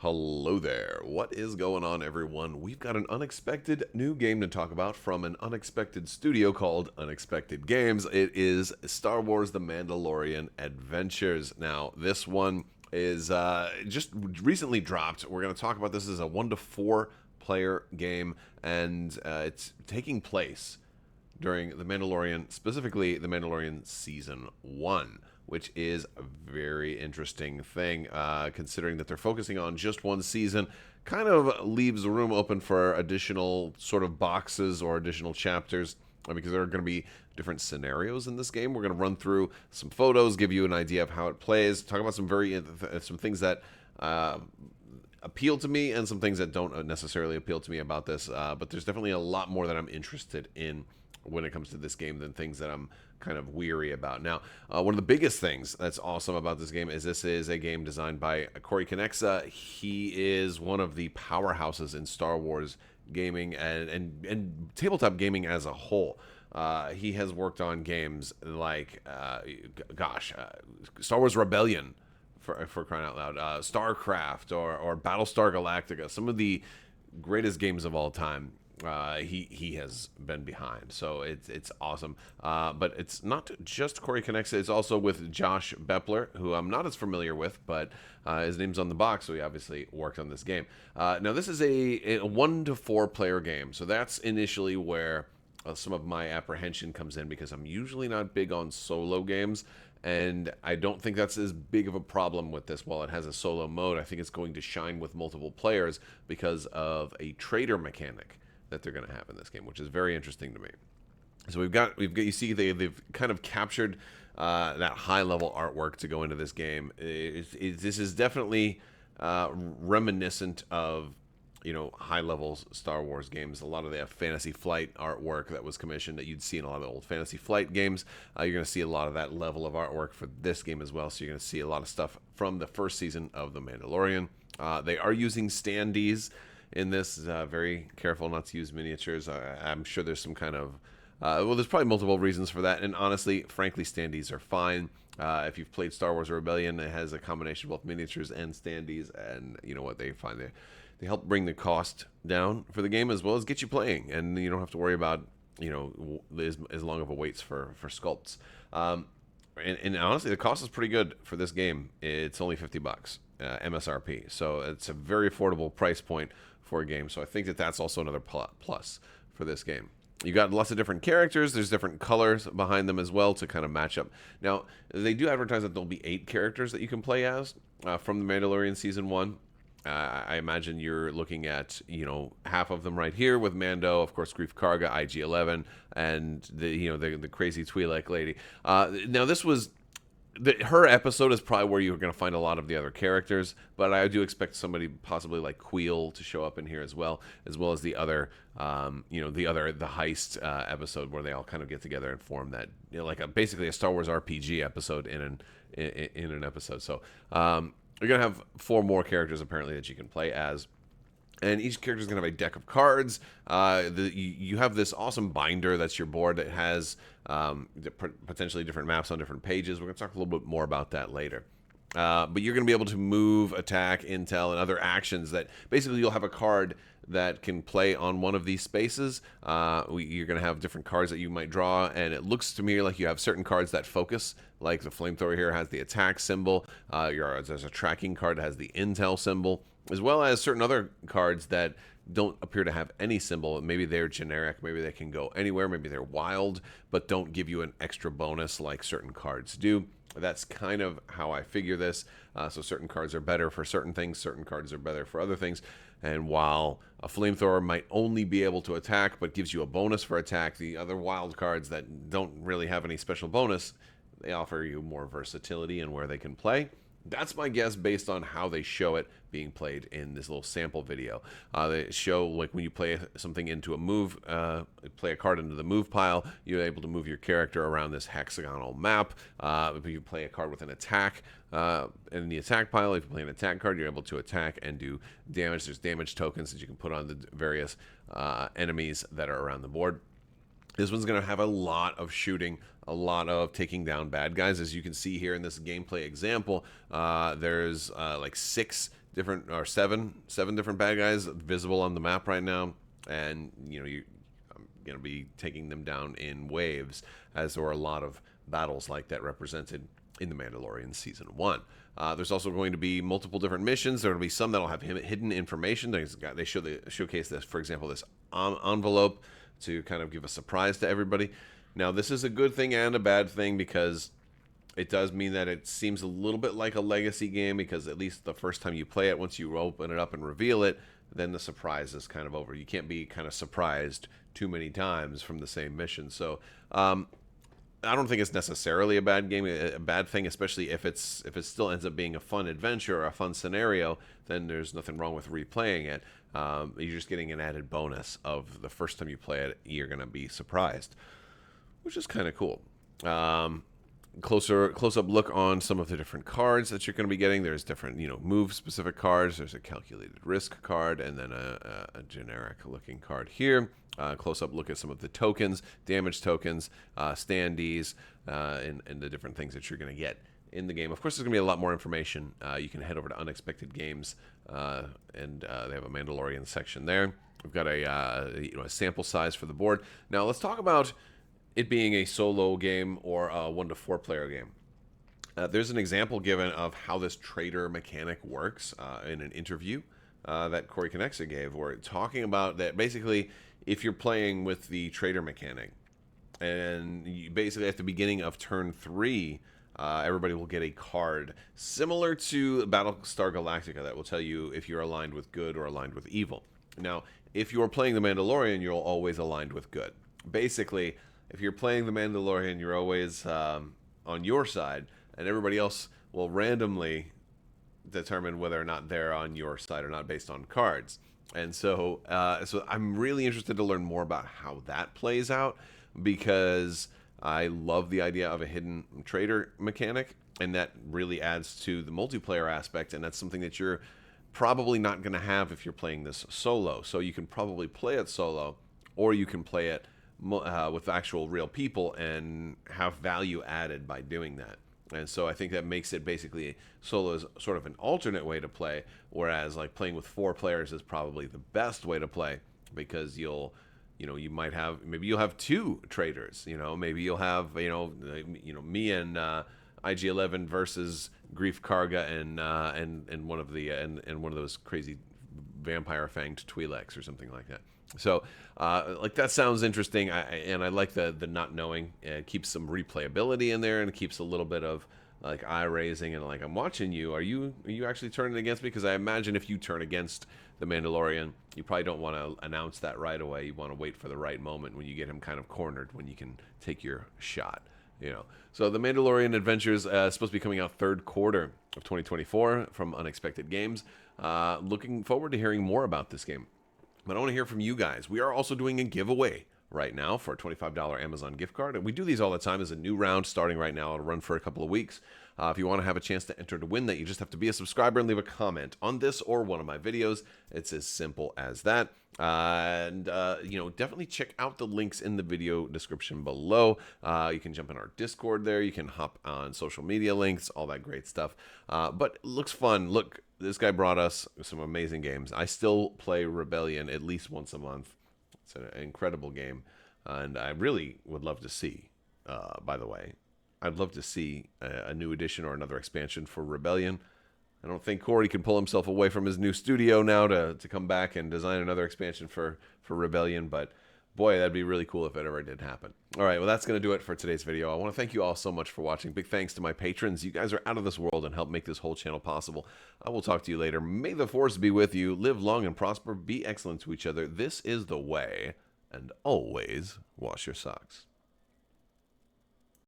Hello there. What is going on, everyone? We've got an unexpected new game to talk about from an unexpected studio called Unexpected Games. It is Star Wars The Mandalorian Adventures. Now, this one is just recently dropped. We're going to talk about this as a 1 to 4 player game, and it's taking place during The Mandalorian, specifically The Mandalorian Season 1, which is a very interesting thing, considering that they're focusing on just one season. Kind of leaves the room open for additional sort of boxes or additional chapters, because there are going to be different scenarios in this game. We're going to run through some photos, give you an idea of how it plays, talk about some things that appeal to me and some things that don't necessarily appeal to me about this. But there's definitely a lot more that I'm interested in when it comes to this game than things that I'm kind of weary about. Now, one of the biggest things that's awesome about this game is this is a game designed by Konieczka. He is one of the powerhouses in Star Wars gaming and tabletop gaming as a whole. He has worked on games like, Star Wars Rebellion, for crying out loud, StarCraft or Battlestar Galactica, some of the greatest games of all time. He has been behind, so it's awesome. But it's not just Corey Konieczka; it's also with Josh Bepler, who I'm not as familiar with, but his name's on the box, so he obviously worked on this game. Now, this is a 1 to 4 player game, so that's initially where some of my apprehension comes in, because I'm usually not big on solo games. And I don't think that's as big of a problem with this. While it has a solo mode, I think it's going to shine with multiple players because of a traitor mechanic that they're going to have in this game, which is very interesting to me. So we've got you see they've kind of captured that high level artwork to go into this game. This is definitely reminiscent of high level Star Wars games. A lot of the Fantasy Flight artwork that was commissioned that you'd see in a lot of the old Fantasy Flight games. You're going to see a lot of that level of artwork for this game as well. So you're going to see a lot of stuff from the first season of The Mandalorian. They are using standees in this. Very careful not to use miniatures. I'm sure there's some kind of there's probably multiple reasons for that, and honestly, frankly, standees are fine. If you've played Star Wars Rebellion, it has a combination of both miniatures and standees, and you know what, they help bring the cost down for the game, as well as get you playing, and you don't have to worry about as long of a waits for sculpts. And honestly, the cost is pretty good for this game. It's only $50 MSRP, so it's a very affordable price point for a game. So I think that's also another plus for this game. You got lots of different characters. There's different colors behind them as well to kind of match up. Now, they do advertise that there'll be 8 characters that you can play as from The Mandalorian Season 1. I imagine you're looking at, half of them right here with Mando, of course, Grief Karga, IG-11, and the crazy Twi'lek lady. Now, this was her episode is probably where you're going to find a lot of the other characters, but I do expect somebody possibly like Queel to show up in here as well as the other, the heist episode where they all kind of get together and form that, basically a Star Wars RPG episode in an episode. So you're going to have 4 more characters apparently that you can play as. And each character is going to have a deck of cards. You have this awesome binder that's your board that has potentially different maps on different pages. We're going to talk a little bit more about that later. But you're going to be able to move, attack, intel, and other actions that basically you'll have a card that can play on one of these spaces. You're going to have different cards that you might draw, and it looks to me like you have certain cards that focus, like the flamethrower here has the attack symbol. There's a tracking card that has the intel symbol, as well as certain other cards that don't appear to have any symbol. Maybe they're generic, maybe they can go anywhere, maybe they're wild, but don't give you an extra bonus like certain cards do. That's kind of how I figure this. So certain cards are better for certain things, certain cards are better for other things. And while a flamethrower might only be able to attack but gives you a bonus for attack, the other wild cards that don't really have any special bonus, they offer you more versatility in where they can play. That's my guess based on how they show it being played in this little sample video. They show, like, when you play something into a move, play a card into the move pile, you're able to move your character around this hexagonal map. If you play a card with an attack in the attack pile, if you play an attack card, you're able to attack and do damage. There's damage tokens that you can put on the various enemies that are around the board. This one's going to have a lot of shooting, a lot of taking down bad guys. As you can see here in this gameplay example, there's like 6 different, or seven different bad guys visible on the map right now, and you're going to be taking them down in waves, as there were a lot of battles like that represented in the Mandalorian Season 1. There's also going to be multiple different missions. There will be some that'll have hidden information. They showcase this, for example, this envelope to kind of give a surprise to everybody. Now, this is a good thing and a bad thing, because it does mean that it seems a little bit like a legacy game, because at least the first time you play it, once you open it up and reveal it, then the surprise is kind of over. You can't be kind of surprised too many times from the same mission. So I don't think it's necessarily a bad game, a bad thing, especially if it still ends up being a fun adventure or a fun scenario. Then there's nothing wrong with replaying it. You're just getting an added bonus of the first time you play it, you're going to be surprised, which is kind of cool. Close-up look on some of the different cards that you're going to be getting. There's different, move-specific cards. There's a calculated risk card, and then a generic-looking card here. Close-up look at some of the tokens, damage tokens, standees, and the different things that you're going to get in the game. Of course, there's going to be a lot more information. You can head over to Unexpected Games, and they have a Mandalorian section there. We've got a sample size for the board. Now, let's talk about it being a solo game or a 1 to 4 player game. There's an example given of how this Traitor mechanic works in an interview that Konieczka gave, where talking about that basically if you're playing with the Traitor mechanic, and you basically at the beginning of turn 3, everybody will get a card similar to Battlestar Galactica that will tell you if you're aligned with good or aligned with evil. Now, if you're playing the Mandalorian, you're always aligned with good. Basically, if you're playing the Mandalorian, you're always on your side, and everybody else will randomly determine whether or not they're on your side or not based on cards. And so I'm really interested to learn more about how that plays out, because I love the idea of a hidden Traitor mechanic, and that really adds to the multiplayer aspect, and that's something that you're probably not going to have if you're playing this solo. So you can probably play it solo, or you can play it with actual real people and have value added by doing that. And so I think that makes it basically solo is sort of an alternate way to play, whereas like playing with 4 players is probably the best way to play, because you might have, maybe you'll have 2 traitors, maybe you'll have, me and IG-11 versus Grief Karga and one of the and one of those crazy vampire fanged Twi'leks or something like that. So, that sounds interesting, and I like the not knowing. It keeps some replayability in there, and it keeps a little bit of like eye raising and like, I'm watching you. Are you actually turning against me? Because I imagine if you turn against the Mandalorian, you probably don't want to announce that right away. You want to wait for the right moment when you get him kind of cornered, when you can take your shot. So the Mandalorian Adventures is supposed to be coming out 3rd quarter of 2024 from Unexpected Games. Looking forward to hearing more about this game. But I want to hear from you guys. We are also doing a giveaway right now for a $25 Amazon gift card. And we do these all the time as a new round starting right now. It'll run for a couple of weeks. If you want to have a chance to enter to win that, you just have to be a subscriber and leave a comment on this or one of my videos. It's as simple as that. Definitely check out the links in the video description below. You can jump in our Discord there. You can hop on social media links, all that great stuff. But it looks fun. Look, this guy brought us some amazing games. I still play Rebellion at least once a month. It's an incredible game. And I really would love to see, by the way, I'd love to see a new edition or another expansion for Rebellion. I don't think Corey can pull himself away from his new studio now to come back and design another expansion for Rebellion, but boy, that'd be really cool if it ever did happen. All right, well, that's going to do it for today's video. I want to thank you all so much for watching. Big thanks to my patrons. You guys are out of this world and help make this whole channel possible. I will talk to you later. May the Force be with you. Live long and prosper. Be excellent to each other. This is the way, and always wash your socks.